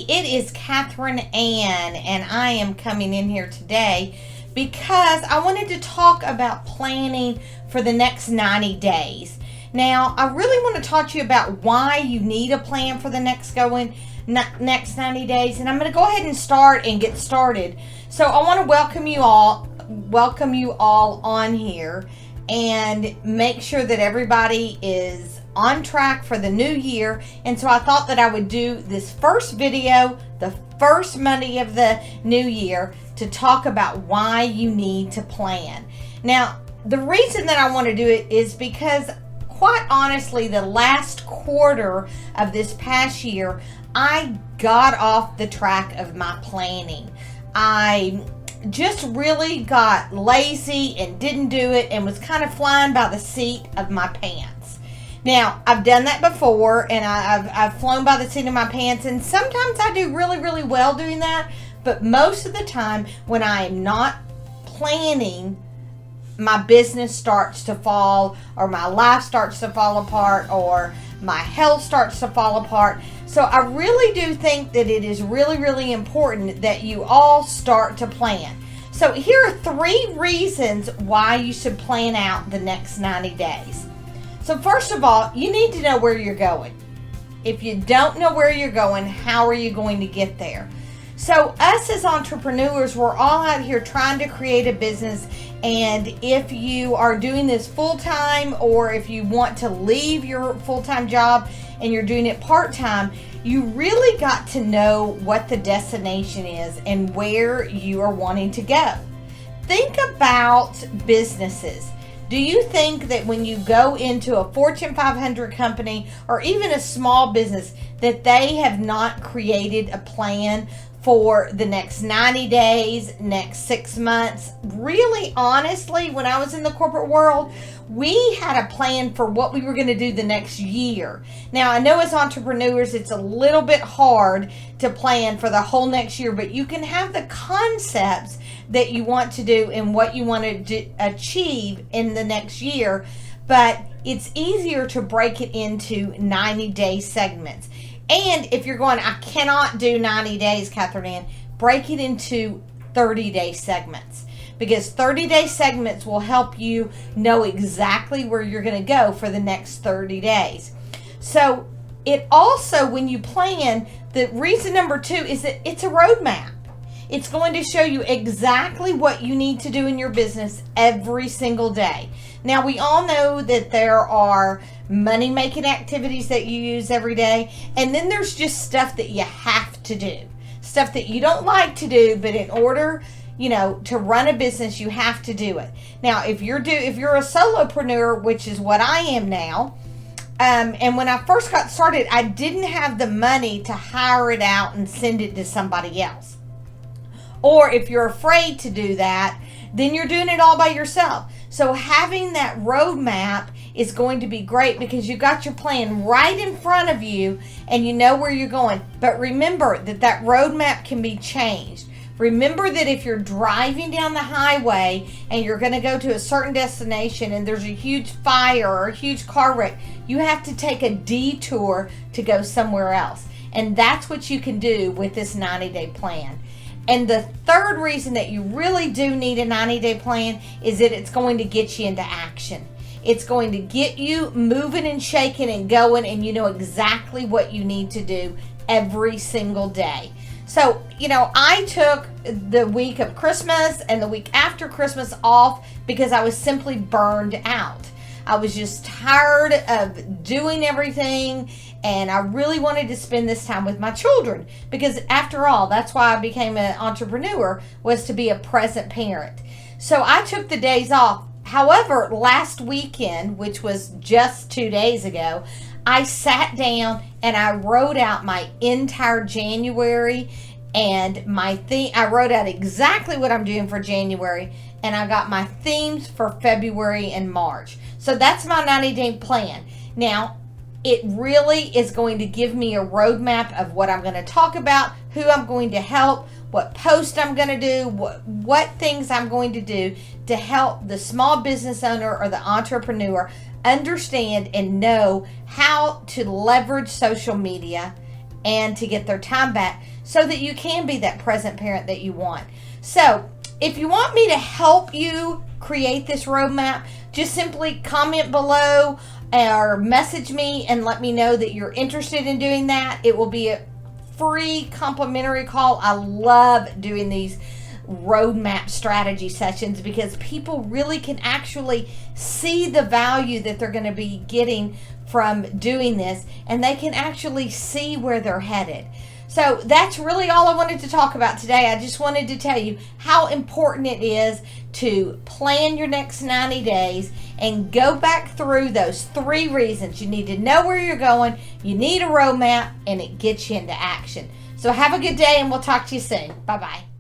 it is Catherine Ann, and I am coming in here today because I wanted to talk about planning for the next 90 days. Now, I really want to talk to you about why you need a plan for the next 90 days, and I'm going to go ahead and get started. So I want to welcome you all on here and make sure that everybody is on track for the new year. And so I thought that I would do this first video, the first Monday of the new year, to talk about why you need to plan. Now, the reason that I want to do it is because, quite honestly, the last quarter of this past year, I got off the track of my planning. I just really got lazy and didn't do it and was kind of flying by the seat of my pants. Now, I've done that before, and I've flown by the seat of my pants, and sometimes I do really, really well doing that, but most of the time when I am not planning, my business starts to fall, or my life starts to fall apart, or my health starts to fall apart. So I really do think that it is really, really important that you all start to plan. So here are 3 reasons why you should plan out the next 90 days. So first of all, you need to know where you're going. If you don't know where you're going, how are you going to get there? So us as entrepreneurs, we're all out here trying to create a business. And if you are doing this full-time, or if you want to leave your full-time job and you're doing it part-time, you really got to know what the destination is and where you are wanting to go. Think about businesses. Do you think that when you go into a Fortune 500 company or even a small business that they have not created a plan for the next 90 days, next 6 months? Really, honestly, when I was in the corporate world, we had a plan for what we were going to do the next year. Now, I know as entrepreneurs, it's a little bit hard to plan for the whole next year, but you can have the concepts that you want to do and what you want to achieve in the next year, but it's easier to break it into 90-day segments. And if you're going, I cannot do 90 days, Catherine Ann, break it into 30-day segments, because 30-day segments will help you know exactly where you're going to go for the next 30 days. So it also, when you plan, the reason number 2 is that it's a roadmap. It's going to show you exactly what you need to do in your business every single day. Now, we all know that there are money-making activities that you use every day, and then there's just stuff that you have to do. Stuff that you don't like to do, but in order, to run a business, you have to do it. Now, if you're a solopreneur, which is what I am now, and when I first got started, I didn't have the money to hire it out and send it to somebody else. Or if you're afraid to do that, then you're doing it all by yourself. So having that roadmap is going to be great, because you got your plan right in front of you and you know where you're going. But remember that roadmap can be changed. Remember that if you're driving down the highway and you're going to go to a certain destination and there's a huge fire or a huge car wreck, you have to take a detour to go somewhere else. And that's what you can do with this 90-day plan. And the third reason that you really do need a 90-day plan is that it's going to get you into action. It's going to get you moving and shaking and going, and you know exactly what you need to do every single day. So, I took the week of Christmas and the week after Christmas off because I was simply burned out. I was just tired of doing everything, and I really wanted to spend this time with my children, because after all, that's why I became an entrepreneur, was to be a present parent. So I took the days off. However, last weekend, which was just 2 days ago, I sat down and I wrote out my entire January and my theme. I wrote out exactly what I'm doing for January, and I got my themes for February and March. So that's my 90-day plan. Now, it really is going to give me a roadmap of what I'm going to talk about, who I'm going to help, what post I'm going to do, what things I'm going to do to help the small business owner or the entrepreneur understand and know how to leverage social media and to get their time back so that you can be that present parent that you want. So if you want me to help you create this roadmap, just simply comment below or message me and let me know that you're interested in doing that. It will be a free complimentary call. I love doing these roadmap strategy sessions because people really can actually see the value that they're going to be getting from doing this, and they can actually see where they're headed. So that's really all I wanted to talk about today. I just wanted to tell you how important it is to plan your next 90 days and go back through those 3 reasons. You need to know where you're going, you need a roadmap, and it gets you into action. So have a good day, and we'll talk to you soon. Bye-bye.